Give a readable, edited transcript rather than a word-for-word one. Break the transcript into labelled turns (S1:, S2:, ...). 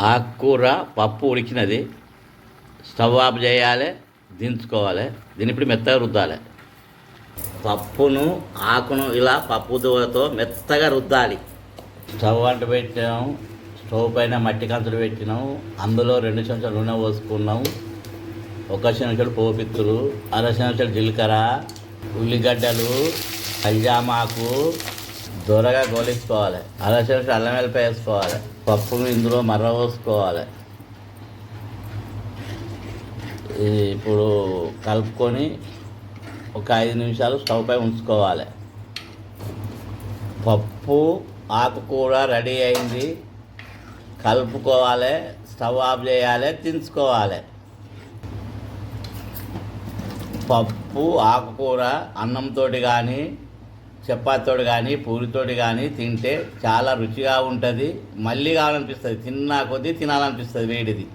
S1: ఆకుకూర పప్పు ఉడికినది, stove off చేయాలి, దించుకోవాలి. దీన్ని ఇప్పుడు మెత్తగా రుద్దాలి. పప్పును ఆకును ఇలా పప్పు దూరతో మెత్తగా రుద్దాలి. స్టవ్ అంటు పెట్టాము, స్టవ్ పైన మట్టి కంచులు పెట్టినాము. అందులో 2 చెంచాలు నూనె పోసుకున్నాము. 1 చెంచాడు పోపిత్తులు, 1/2 చెంచాడు జీలకర్ర, ఉల్లిగడ్డలు, కల్జామాకు దూరగా గోలించుకోవాలి. 1/2 చెంచాడు అల్లం వెల్లిపాయ వేసుకోవాలి. పప్పును ఇందులో మర్ర పోసుకోవాలి. ఇప్పుడు కలుపుకొని ఒక 5 నిమిషాలు స్టవ్ పై ఉంచుకోవాలి. పప్పు ఆకుకూర రెడీ అయింది. కలుపుకోవాలి, స్టవ్ ఆఫ్ చేయాలి, దించుకోవాలి. పప్పు ఆకుకూర అన్నంతో కానీ, చపాతీతో కానీ, పూరితో కానీ తింటే చాలా రుచిగా ఉంటుంది. మళ్ళీ కావాలనిపిస్తుంది, తిన్నా కొద్దీ తినాలనిపిస్తుంది వేడిది.